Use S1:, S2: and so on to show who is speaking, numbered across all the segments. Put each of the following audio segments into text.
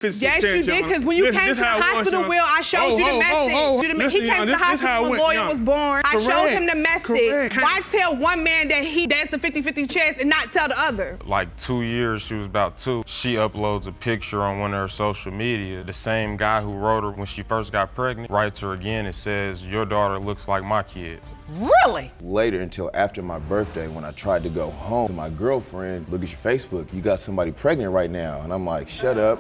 S1: Yes, you did, because when you came to the hospital, Will, I showed you the message. He came to the hospital when Lawyer was born. I showed him the message. Why tell one man that that's a 50-50 chance and not tell the other?
S2: Like 2 years, she was about 2. She uploads a picture on one of her social media. The same guy who wrote her when she first got pregnant writes her again and says, "Your daughter looks like my kids."
S3: Really?
S4: Later, until after my birthday, when I tried to go home to my girlfriend, "Look at your Facebook, you got somebody pregnant right now." And I'm like, "Shut up.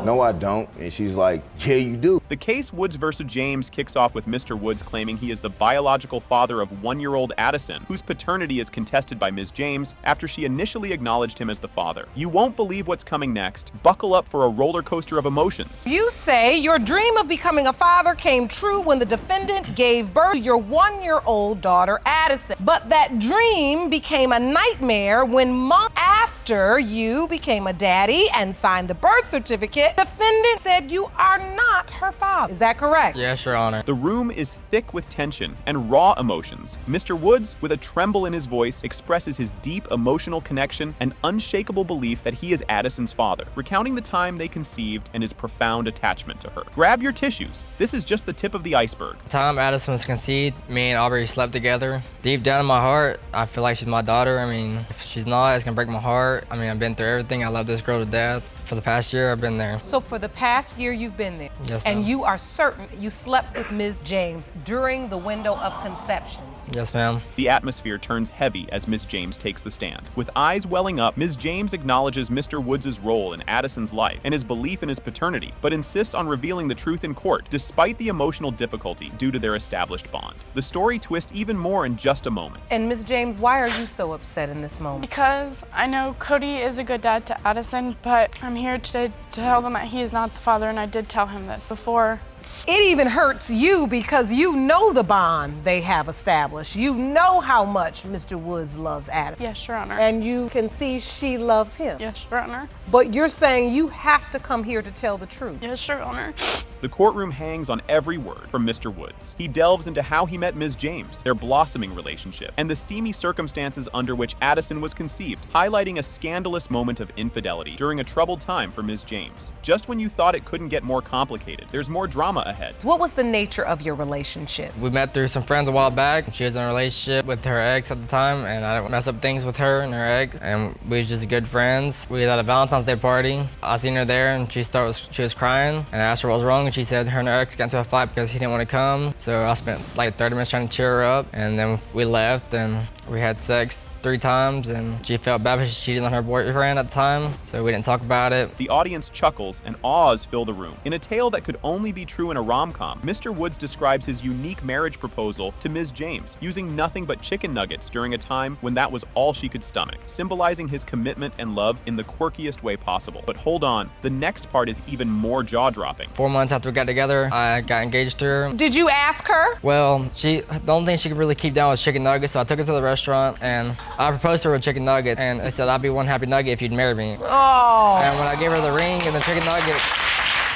S4: No, I don't." And she's like, "Yeah, you do."
S5: The case Woods versus James kicks off with Mr. Woods claiming he is the biological father of 1-year-old Addison, whose paternity is contested by Ms. James after she initially acknowledged him as the father. You won't believe what's coming next. Buckle up for a roller coaster of emotions.
S3: You say your dream of becoming a father came true when the defendant gave birth to your 1-year-old daughter, Addison. But that dream became a nightmare when months after you became a daddy and signed the birth certificate, the defendant said you are not her father. Is that correct?
S6: Yes, Your Honor.
S5: The room is thick with tension and raw emotions. Mr. Woods, with a tremble in his voice, expresses his deep emotional connection and unshakable belief that he is Addison's father, recounting the time they conceived and his profound attachment to her. Grab your tissues. This is just the tip of the iceberg.
S6: The time Addison was conceived, me and Aubrey slept together. Deep down in my heart, I feel like she's my daughter. I mean, if she's not, it's gonna break my heart. I mean, I've been through everything. I love this girl to death. For the past year, I've been there.
S3: So for the past year, you've been there?
S6: Yes, ma'am.
S3: And you are certain you slept with Ms. James during the window of conception?
S6: Yes, ma'am.
S5: The atmosphere turns heavy as Ms. James takes the stand. With eyes welling up, Ms. James acknowledges Mr. Woods' role in Addison's life and his belief in his paternity, but insists on revealing the truth in court, despite the emotional difficulty due to their established bond. The story twists even more in just a moment.
S3: And Ms. James, why are you so upset in this moment?
S7: Because I know Cody is a good dad to Addison, but I'm here today to tell them that he is not the father, and I did tell him this before.
S3: It even hurts you because you know the bond they have established. You know how much Mr. Woods loves Addison.
S7: Yes, Your Honor.
S3: And you can see she loves him.
S7: Yes, Your Honor.
S3: But you're saying you have to come here to tell the truth.
S7: Yes, Your Honor.
S5: The courtroom hangs on every word from Mr. Woods. He delves into how he met Ms. James, their blossoming relationship, and the steamy circumstances under which Addison was conceived, highlighting a scandalous moment of infidelity during a troubled time for Ms. James. Just when you thought it couldn't get more complicated, there's more drama ahead.
S3: What was the nature of your relationship?
S6: We met through some friends a while back. She was in a relationship with her ex at the time, and I didn't mess up things with her and her ex, and we was just good friends. We was at a Valentine's Day party. I seen her there, and she was crying, and I asked her what was wrong, and she said her and her ex got into a fight because he didn't want to come. So I spent like 30 minutes trying to cheer her up, and then we left, and we had sex 3 times, and she felt bad because she cheated on her boyfriend at the time, so we didn't talk about it.
S5: The audience chuckles and awes fill the room. In a tale that could only be true in a rom-com, Mr. Woods describes his unique marriage proposal to Ms. James, using nothing but chicken nuggets during a time when that was all she could stomach, symbolizing his commitment and love in the quirkiest way possible. But hold on, the next part is even more jaw-dropping.
S6: 4 months after we got together, I got engaged to her.
S3: Did you ask her?
S6: Well, the only thing she could really keep down was chicken nuggets, so I took her to the restaurant, and I proposed to her with chicken nugget, and I said I'd be one happy nugget if you'd marry me.
S3: Oh.
S6: And when I gave her the ring and the chicken nuggets.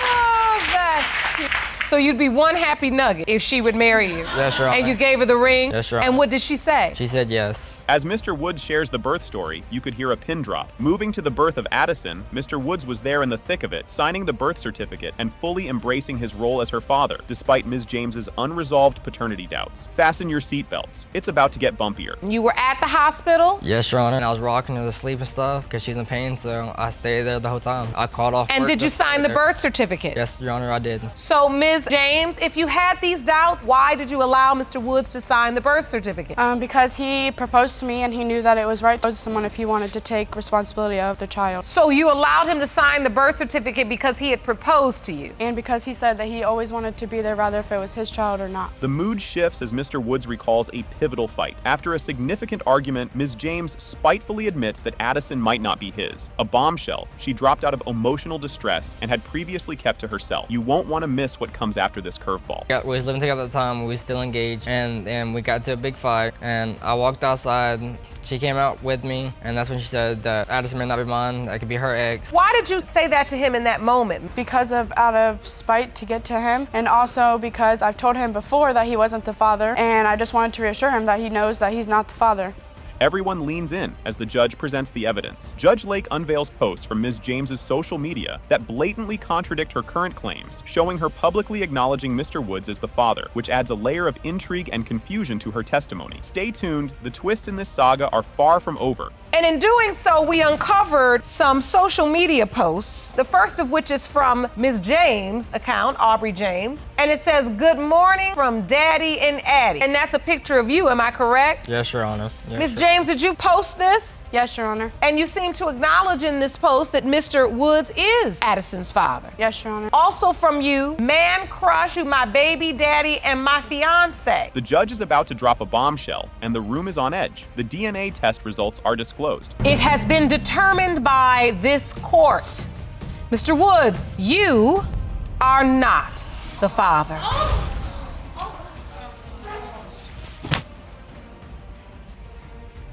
S3: Oh, that's cute. So you'd be one happy nugget if she would marry you?
S6: Yes, Your Honor.
S3: And you gave her the ring?
S6: Yes, Your Honor.
S3: And what did she say?
S6: She said yes.
S5: As Mr. Woods shares the birth story, you could hear a pin drop. Moving to the birth of Addison, Mr. Woods was there in the thick of it, signing the birth certificate and fully embracing his role as her father, despite Ms. James's unresolved paternity doubts. Fasten your seatbelts. It's about to get bumpier.
S3: You were at the hospital?
S6: Yes, Your Honor. And I was rocking her to sleep and stuff because she's in pain, so I stayed there the whole time. I called off
S3: And
S6: work
S3: did you
S6: just to
S3: sign
S6: stay
S3: the
S6: there.
S3: birth certificate?
S6: Yes, Your Honor, I did.
S3: So, Ms. James, if you had these doubts, why did you allow Mr. Woods to sign the birth certificate?
S7: Because he proposed to me and he knew that it was right to propose to someone if he wanted to take responsibility of the child.
S3: So you allowed him to sign the birth certificate because he had proposed to you?
S7: And because he said that he always wanted to be there, rather if it was his child or not.
S5: The mood shifts as Mr. Woods recalls a pivotal fight. After a significant argument, Ms. James spitefully admits that Addison might not be his. A bombshell she dropped out of emotional distress and had previously kept to herself. You won't want to miss what comes after this curveball.
S6: We was living together at the time, we was still engaged, and we got into a big fight, and I walked outside, she came out with me, and that's when she said that Addison may not be mine, that could be her ex.
S3: Why did you say that to him in that moment?
S7: Because out of spite to get to him, and also because I've told him before that he wasn't the father, and I just wanted to reassure him that he knows that he's not the father.
S5: Everyone leans in as the judge presents the evidence. Judge Lake unveils posts from Ms. James's social media that blatantly contradict her current claims, showing her publicly acknowledging Mr. Woods as the father, which adds a layer of intrigue and confusion to her testimony. Stay tuned, the twists in this saga are far from over.
S3: And in doing so, we uncovered some social media posts, the first of which is from Ms. James' account, Aubrey James, and it says, "Good morning from Daddy and Addie." And that's a picture of you, am I correct?
S6: Yes, Your Honor. Yes,
S3: Ms. James, did you post this?
S7: Yes, Your Honor.
S3: And you seem to acknowledge in this post that Mr. Woods is Addison's father.
S7: Yes, Your Honor.
S3: Also from you, "Man crush, you my baby daddy and my fiance."
S5: The judge is about to drop a bombshell, and the room is on edge. The DNA test results are disclosed.
S3: It has been determined by this court. Mr. Woods, you are not the father.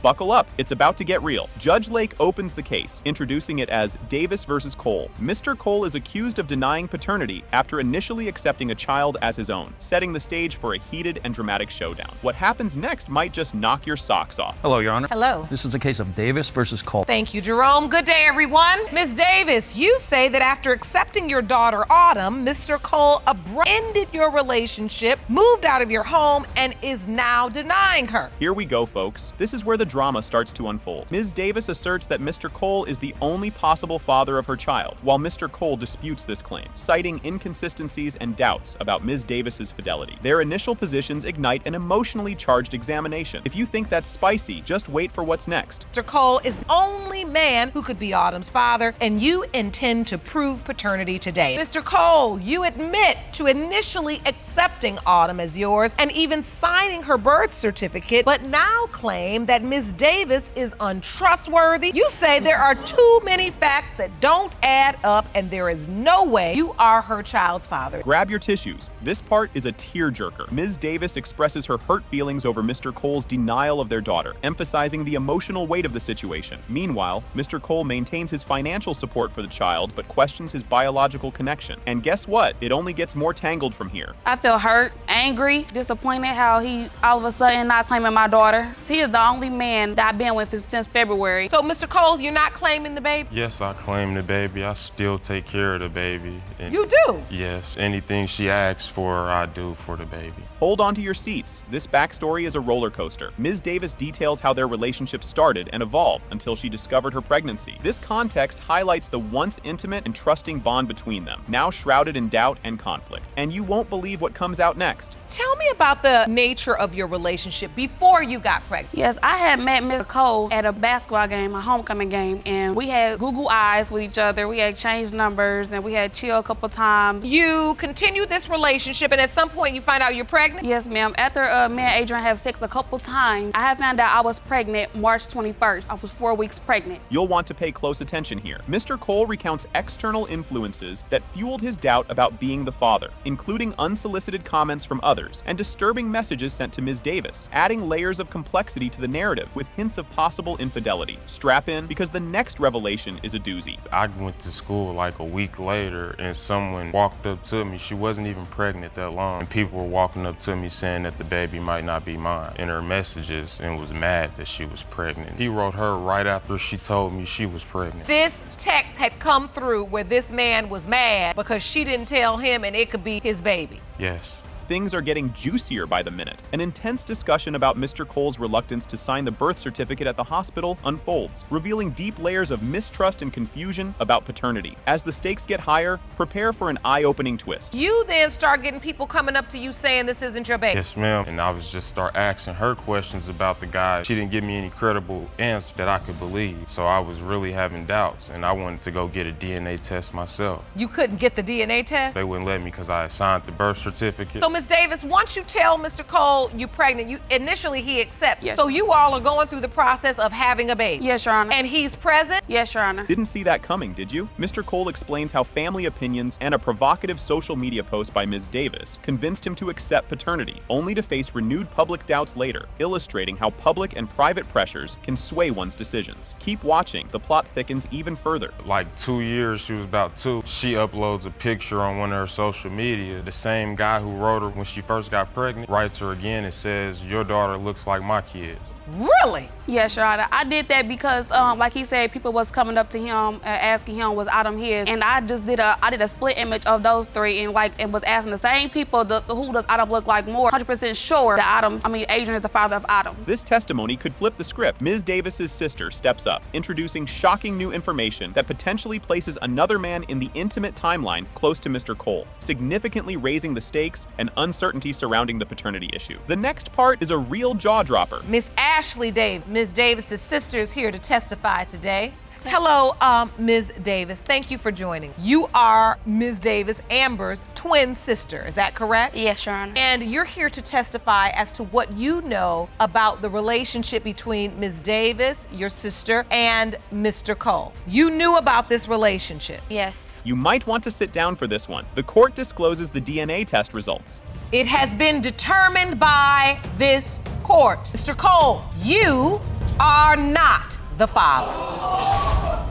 S5: Buckle up, it's about to get real. Judge Lake opens the case, introducing it as Davis versus Cole. Mr. Cole is accused of denying paternity after initially accepting a child as his own, setting the stage for a heated and dramatic showdown. What happens next might just knock your socks off.
S8: Hello, Your Honor.
S3: Hello.
S8: This is a case of Davis versus Cole.
S3: Thank you, Jerome. Good day, everyone. Ms. Davis, you say that after accepting your daughter, Autumn, Mr. Cole abruptly ended your relationship, moved out of your home, and is now denying her.
S5: Here we go, folks. This is where the drama starts to unfold. Ms. Davis asserts that Mr. Cole is the only possible father of her child, while Mr. Cole disputes this claim, citing inconsistencies and doubts about Ms. Davis's fidelity. Their initial positions ignite an emotionally charged examination. If you think that's spicy, just wait for what's next.
S3: Mr. Cole is the only man who could be Autumn's father, and you intend to prove paternity today. Mr. Cole, you admit to initially accepting Autumn as yours and even signing her birth certificate, but now claim that Ms. Davis is untrustworthy. You say there are too many facts that don't add up and there is no way you are her child's father.
S5: Grab your tissues. This part is a tearjerker. Ms. Davis expresses her hurt feelings over Mr. Cole's denial of their daughter, emphasizing the emotional weight of the situation. Meanwhile, Mr. Cole maintains his financial support for the child, but questions his biological connection. And guess what? It only gets more tangled from here.
S9: I feel hurt, angry, disappointed how he all of a sudden not claiming my daughter. He is the only man that I've been with since February.
S3: So, Mr. Cole, you're not claiming the baby?
S2: Yes, I claim the baby. I still take care of the baby. And
S3: you do?
S2: Yes, anything she asks for, I do for the baby.
S5: Hold on to your seats. This backstory is a roller coaster. Ms. Davis details how their relationship started and evolved until she discovered her pregnancy. This context highlights the once intimate and trusting bond between them, now shrouded in doubt and conflict. And you won't believe what comes out next.
S3: Tell me about the nature of your relationship before you got pregnant.
S9: Yes, I had met Mr. Cole at a basketball game, a homecoming game, and we had Google eyes with each other. We had changed numbers and we had chill a couple times.
S3: You continued this relationship and at some point you find out you're pregnant?
S9: Yes, ma'am. After me and Adrian have sex a couple times, I have found out I was pregnant March 21st. I was 4 weeks pregnant.
S5: You'll want to pay close attention here. Mr. Cole recounts external influences that fueled his doubt about being the father, including unsolicited comments from others and disturbing messages sent to Ms. Davis, adding layers of complexity to the narrative with hints of possible infidelity. Strap in, because the next revelation is a doozy.
S2: I went to school like a week later and someone walked up to me. She wasn't even pregnant that long. And people were walking up to me saying that the baby might not be mine in her messages and was mad that she was pregnant. He wrote her right after she told me she was pregnant.
S3: This text had come through where this man was mad because she didn't tell him and it could be his baby.
S2: Yes.
S5: Things are getting juicier by the minute. An intense discussion about Mr. Cole's reluctance to sign the birth certificate at the hospital unfolds, revealing deep layers of mistrust and confusion about paternity. As the stakes get higher, prepare for an eye-opening twist.
S3: You then start getting people coming up to you saying this isn't your baby.
S2: Yes, ma'am. And I was just start asking her questions about the guy. She didn't give me any credible answer that I could believe. So I was really having doubts and I wanted to go get a DNA test myself.
S3: You couldn't get the DNA test?
S2: They wouldn't let me because I had signed the birth certificate.
S3: So Ms. Davis, once you tell Mr. Cole you're pregnant, initially he accepts.
S9: Yes.
S3: So you all are going through the process of having a baby.
S9: Yes, Your Honor.
S3: And he's present?
S9: Yes, Your Honor.
S5: Didn't see that coming, did you? Mr. Cole explains how family opinions and a provocative social media post by Ms. Davis convinced him to accept paternity, only to face renewed public doubts later, illustrating how public and private pressures can sway one's decisions. Keep watching, the plot thickens even further.
S2: Like 2 years, she was about 2. She uploads a picture on one of her social media. The same guy who wrote her when she first got pregnant writes her again and says, "Your daughter looks like my kids."
S3: Really?
S9: Yes, Your Honor. I did that because, like he said, people was coming up to him asking him was Adam his, and I just did a split image of those three, and was asking the same people who does Adam look like more. 100% sure that Adrian is the father of Adam.
S5: This testimony could flip the script. Ms. Davis's sister steps up, introducing shocking new information that potentially places another man in the intimate timeline close to Mr. Cole, significantly raising the stakes and uncertainty surrounding the paternity issue. The next part is a real jaw-dropper.
S3: Miss Ashley Davis, Ms. Davis's sister, is here to testify today. Hello, Ms. Davis. Thank you for joining. You are Ms. Davis, Amber's twin sister. Is that correct?
S10: Yes, Your Honor.
S3: And you're here to testify as to what you know about the relationship between Ms. Davis, your sister, and Mr. Cole. You knew about this relationship.
S10: Yes.
S5: You might want to sit down for this one. The court discloses the DNA test results.
S3: It has been determined by this court. Mr. Cole, you are not the father.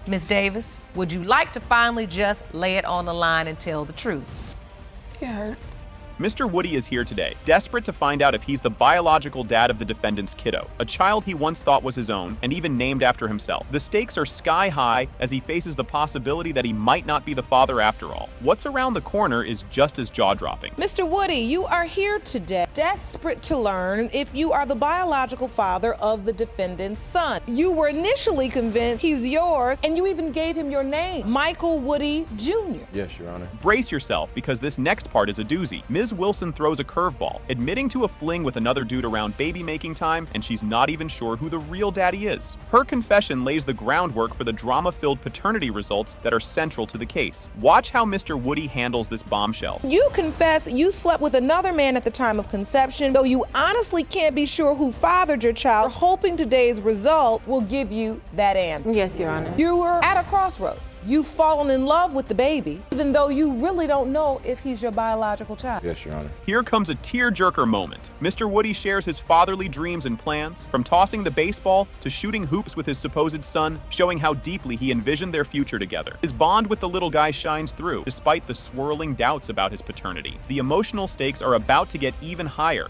S3: Ms. Davis, would you like to finally just lay it on the line and tell the truth?
S7: It hurts.
S5: Mr. Woody is here today, desperate to find out if he's the biological dad of the defendant's kiddo, a child he once thought was his own and even named after himself. The stakes are sky high as he faces the possibility that he might not be the father after all. What's around the corner is just as jaw-dropping.
S1: Mr. Woody, you are here today, desperate to learn if you are the biological father of the defendant's son. You were initially convinced he's yours, and you even gave him your name, Michael Woody Jr.
S4: Yes, Your Honor.
S5: Brace yourself, because this next part is a doozy. Ms. Wilson throws a curveball, admitting to a fling with another dude around baby-making time, and she's not even sure who the real daddy is. Her confession lays the groundwork for the drama-filled paternity results that are central to the case. Watch how Mr. Woody handles this bombshell.
S1: You confess you slept with another man at the time of conception, though you honestly can't be sure who fathered your child, hoping today's result will give you that answer.
S10: Yes, Your Honor.
S1: You were at a crossroads. You've fallen in love with the baby, even though you really don't know if he's your biological child.
S4: Yes, Your Honor.
S5: Here comes a tear-jerker moment. Mr. Woody shares his fatherly dreams and plans, from tossing the baseball to shooting hoops with his supposed son, showing how deeply he envisioned their future together. His bond with the little guy shines through, despite the swirling doubts about his paternity. The emotional stakes are about to get even higher.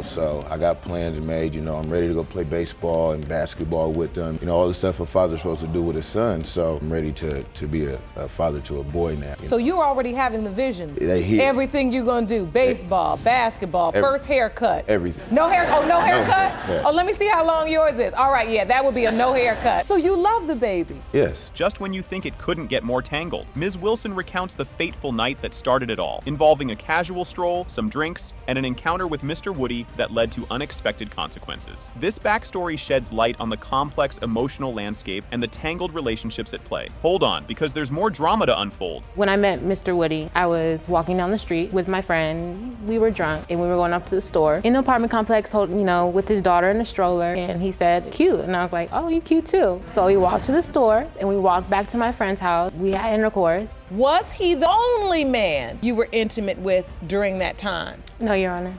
S4: So I got plans made. I'm ready to go play baseball and basketball with them. All the stuff a father's supposed to do with his son. So I'm ready to be a father to a boy now.
S1: So you're already having the vision.
S4: Here.
S1: Everything you're gonna do, baseball, basketball, first haircut.
S4: Everything.
S1: No haircut?
S4: Yeah.
S1: Oh, let me see how long yours is. All right, yeah, that would be a no haircut. So you love the baby.
S4: Yes.
S5: Just when you think it couldn't get more tangled, Ms. Wilson recounts the fateful night that started it all, involving a casual stroll, some drinks, and an encounter with Mr. Woody that led to unexpected consequences. This backstory sheds light on the complex emotional landscape and the tangled relationships at play. Hold on, because there's more drama to unfold.
S10: When I met Mr. Woody, I was walking down the street with my friend. We were drunk and we were going up to the store. In the apartment complex, with his daughter in a stroller, and he said, cute. And I was like, oh, you cute too. So we walked to the store and we walked back to my friend's house. We had intercourse.
S1: Was he the only man you were intimate with during that time?
S10: No, Your Honor.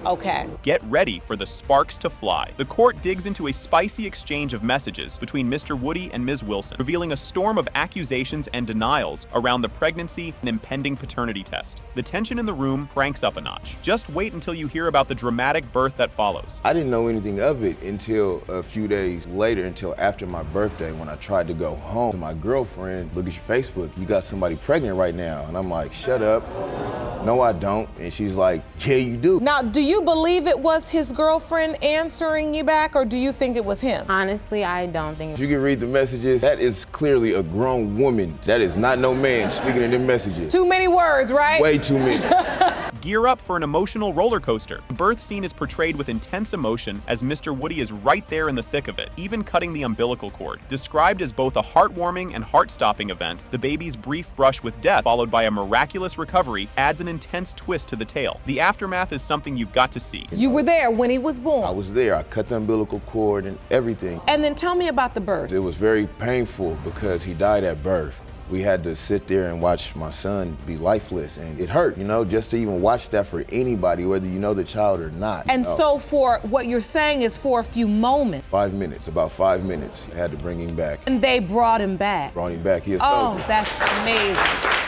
S1: Okay.
S5: Get ready for the sparks to fly. The court digs into a spicy exchange of messages between Mr. Woody and Ms. Wilson, revealing a storm of accusations and denials around the pregnancy and impending paternity test. The tension in the room cranks up a notch. Just wait until you hear about the dramatic birth that follows.
S4: I didn't know anything of it until a few days later, until after my birthday, when I tried to go home to my girlfriend. Look at your Facebook, you got somebody pregnant right now. And I'm like, shut up. No, I don't. And she's like, yeah, you do.
S1: Now, do you believe it was his girlfriend answering you back, or do you think it was him?
S10: Honestly, I don't think.
S4: You can read the messages. That is clearly a grown woman. That is not no man speaking in them messages.
S1: Too many words, right?
S4: Way too many.
S5: Gear up for an emotional roller coaster. The birth scene is portrayed with intense emotion as Mr. Woody is right there in the thick of it, even cutting the umbilical cord. Described as both a heartwarming and heart-stopping event, the baby's brief brush with death, followed by a miraculous recovery, adds an intense twist to the tale. The aftermath is something you've got to see.
S1: You were there when he was born.
S4: I was there. I cut the umbilical cord and everything.
S1: And then tell me about the birth.
S4: It was very painful because he died at birth. We had to sit there and watch my son be lifeless, and it hurt, just to even watch that for anybody, whether you know the child or not.
S1: And so for what you're saying is for a few moments.
S4: 5 minutes, about 5 minutes. I had to bring him back.
S1: And they brought him back.
S4: Brought him back. He was
S1: Oh, that's amazing.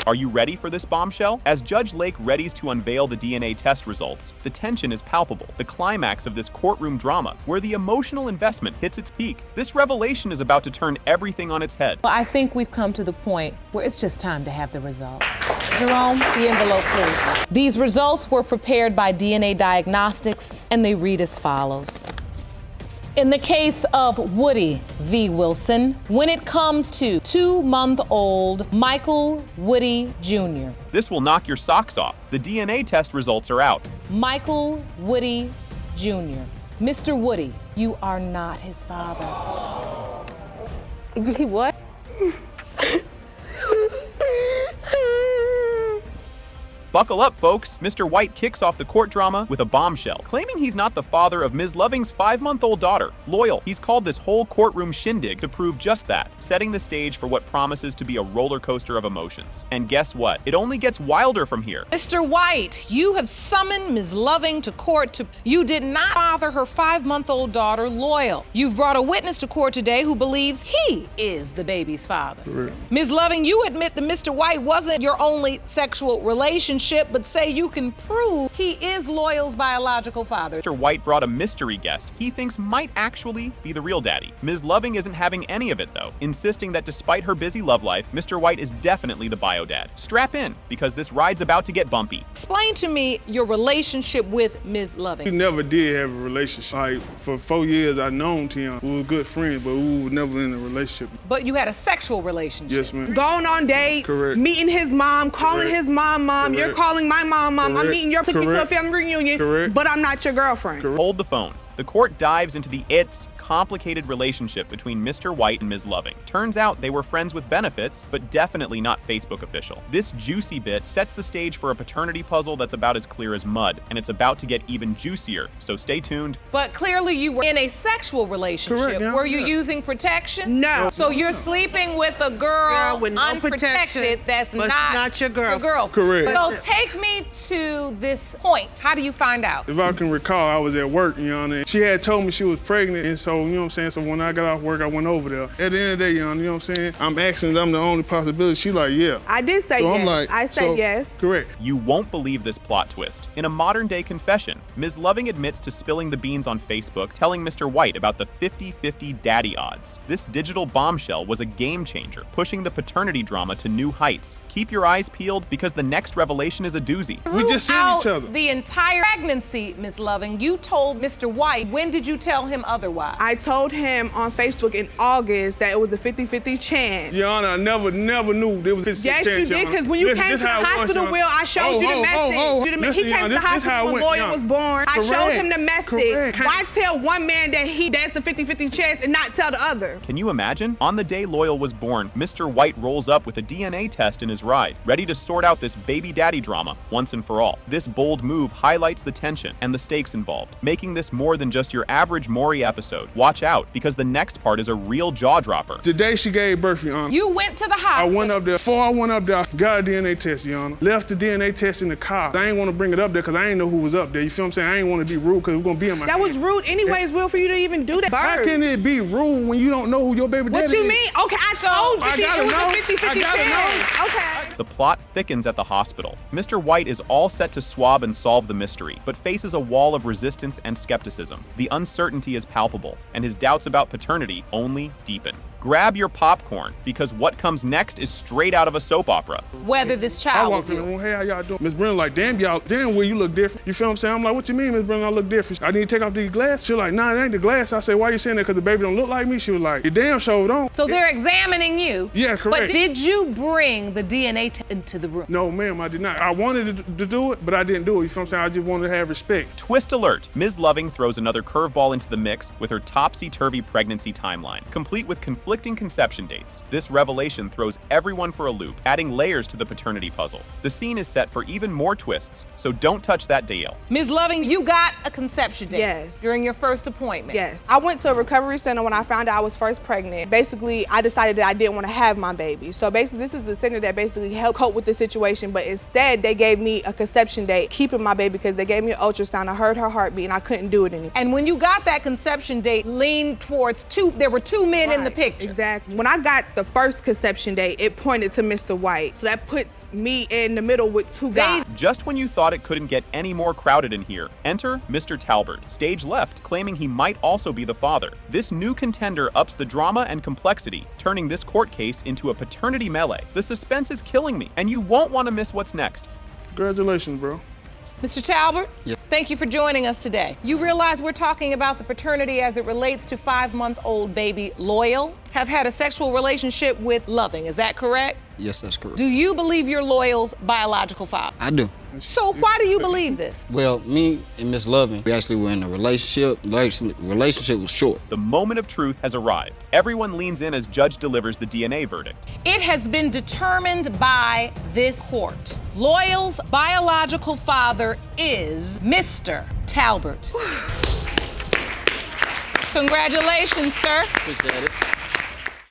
S5: Are you ready for this bombshell? As Judge Lake readies to unveil the DNA test results, the tension is palpable. The climax of this courtroom drama, where the emotional investment hits its peak. This revelation is about to turn everything on its head.
S11: Well, I think we've come to the point where it's just time to have the result. Jerome, the envelope, please. These results were prepared by DNA Diagnostics, and they read as follows. In the case of Woody V. Wilson, when it comes to 2-month-old Michael Woody Jr.
S5: This will knock your socks off. The DNA test results are out.
S11: Michael Woody Jr. Mr. Woody, you are not his father.
S10: What?
S5: Buckle up, folks. Mr. White kicks off the court drama with a bombshell, claiming he's not the father of Ms. Loving's 5-month-old daughter, Loyal. He's called this whole courtroom shindig to prove just that, setting the stage for what promises to be a roller coaster of emotions. And guess what? It only gets wilder from here.
S3: Mr. White, you have summoned Ms. Loving to court you did not father her 5-month-old daughter, Loyal. You've brought a witness to court today who believes he is the baby's father.
S12: Correct.
S3: Ms. Loving, you admit that Mr. White wasn't your only sexual relationship, but say you can prove he is Loyal's biological father.
S5: Mr. White brought a mystery guest he thinks might actually be the real daddy. Ms. Loving isn't having any of it though, insisting that despite her busy love life, Mr. White is definitely the bio dad. Strap in, because this ride's about to get bumpy.
S3: Explain to me your relationship with Ms. Loving.
S12: We never did have a relationship. Like, for 4 years I known Tim. We were good friends, but we were never in a relationship.
S3: But you had a sexual relationship.
S12: Yes, ma'am.
S1: Going on dates,
S12: Correct.
S1: meeting his mom, calling
S12: Correct.
S1: his mom,
S12: Correct.
S1: you're calling my mom, I'm
S12: Correct.
S1: meeting your took you to a family reunion,
S12: Correct.
S1: but I'm not your girlfriend.
S12: Correct.
S5: Hold the phone. The court dives into the complicated relationship between Mr. White and Ms. Loving. Turns out they were friends with benefits, but definitely not Facebook official. This juicy bit sets the stage for a paternity puzzle that's about as clear as mud, and it's about to get even juicier, so stay tuned.
S3: But clearly you were in a sexual relationship.
S12: Correct, yeah,
S3: Were you
S12: yeah.
S3: using protection?
S1: No.
S3: So you're sleeping with a girl
S13: with no
S3: unprotected
S13: protection,
S3: that's
S13: but not your girlfriend.
S3: girlfriend.
S12: Correct.
S3: So take me to this point. How do you find out?
S12: If I can recall, I was at work, you know what I mean? She had told me she was pregnant, and so, you know what I'm saying? So when I got off work, I went over there. At the end of the day, you know what I'm saying? I'm asking them the only possibility. She like, yeah.
S1: I did say
S12: So
S1: yes.
S12: I'm like,
S1: I said
S12: so,
S1: yes.
S12: Correct.
S5: You won't believe this plot twist. In a modern-day confession, Ms. Loving admits to spilling the beans on Facebook, telling Mr. White about the 50-50 daddy odds. This digital bombshell was a game changer, pushing the paternity drama to new heights. Keep your eyes peeled, because the next revelation is a doozy.
S12: We just seen each other.
S3: The entire pregnancy, Ms. Loving, you told Mr. White. When did you tell him otherwise?
S1: I told him on Facebook in August that it was a 50-50 chance.
S12: Your Honor, I never knew there was 50
S1: Yes,
S12: chance,
S1: you did,
S12: Your Honor.
S1: because when you
S12: Listen,
S1: came
S12: this
S1: to the
S12: how it was,
S1: hospital,
S12: Your Honor.
S1: Will, I showed you the message.
S12: Listen,
S1: He
S12: Your
S1: came
S12: Honor,
S1: to the
S12: this how
S1: hospital
S12: it
S1: when
S12: went,
S1: Loyal
S12: Your Honor.
S1: was born. I showed him the message.
S12: Correct.
S1: Why tell one man that that's a 50-50 chance and not tell the other?
S5: Can you imagine? On the day Loyal was born, Mr. White rolls up with a DNA test in his ride, ready to sort out this baby daddy drama once and for all. This bold move highlights the tension and the stakes involved, making this more than just your average Maury episode. Watch out, because the next part is a real jaw-dropper.
S12: The day she gave birth, Your Honor.
S3: You went to the
S12: I
S3: hospital.
S12: went up there. Before I went up there, got a DNA test, Your Honor. Left the DNA test in the car. I ain't want to bring it up there because I ain't know who was up there. You feel what I'm saying? I ain't want to be rude because we're going to be in my
S1: That
S12: hand.
S1: was rude anyways, Will, for you to even do that.
S12: How can it be rude when you don't know who your baby daddy is?
S1: What you mean? Okay, I told you
S12: I gotta
S1: it was
S12: know.
S1: a 50-50
S12: I gotta
S1: chance.
S12: know.
S1: Okay.
S5: The plot thickens at the hospital. Mr. White is all set to swab and solve the mystery, but faces a wall of resistance and skepticism. The uncertainty is palpable, and his doubts about paternity only deepen. Grab your popcorn, because what comes next is straight out of a soap opera.
S3: Whether this
S12: I
S3: child
S12: walked
S3: was
S12: in the
S3: you.
S12: room, hey, how y'all doing? Miss Brennan like, damn, Will, you look different. You feel what I'm saying? I'm like, what you mean, Miss Brennan, I look different? I need to take off these glasses? She like, nah, it ain't the glass. I say, why you saying that? Because the baby don't look like me? She was like, you damn sure don't.
S3: So they're examining you.
S12: Yeah, correct.
S3: But did you bring the DNA into the room?
S12: No, ma'am, I did not. I wanted to do it, but I didn't do it. You feel what I'm saying? I just wanted to have respect.
S5: Twist alert! Ms. Loving throws another curveball into the mix with her topsy-turvy pregnancy timeline, complete with conflicting conception dates. This revelation throws everyone for a loop, adding layers to the paternity puzzle. The scene is set for even more twists, so don't touch that dial.
S3: Ms. Loving, you got a conception date.
S1: Yes.
S3: During your first appointment.
S1: Yes. I went to a recovery center when I found out I was first pregnant. Basically, I decided that I didn't want to have my baby. So basically, this is the center that basically helped cope with the situation, but instead they gave me a conception date, keeping my baby, because they gave me an ultrasound. I heard her heartbeat and I couldn't do it anymore.
S3: And when you got that conception date, leaned towards there were two men in the picture.
S1: Exactly. When I got the first conception date, it pointed to Mr. White. So that puts me in the middle with two guys.
S5: Just when you thought it couldn't get any more crowded in here, enter Mr. Talbert, stage left, claiming he might also be the father. This new contender ups the drama and complexity, turning this court case into a paternity melee. The suspense is killing me, and you won't want to miss what's next.
S12: Congratulations, bro.
S11: Mr. Talbert,
S8: Yep.
S11: thank you for joining us today. You realize we're talking about the paternity as it relates to 5-month-old baby Loyal. Have had a sexual relationship with Loving, is that correct?
S8: Yes, that's correct.
S11: Do you believe you're Loyal's biological father?
S8: I do.
S11: So why do you believe this?
S8: Well, me and Miss Loving, we actually were in a relationship. The relationship was short.
S5: The moment of truth has arrived. Everyone leans in as judge delivers the DNA verdict.
S11: It has been determined by this court. Loyal's biological father is Mr. Talbert. Congratulations, sir.
S8: Appreciate it.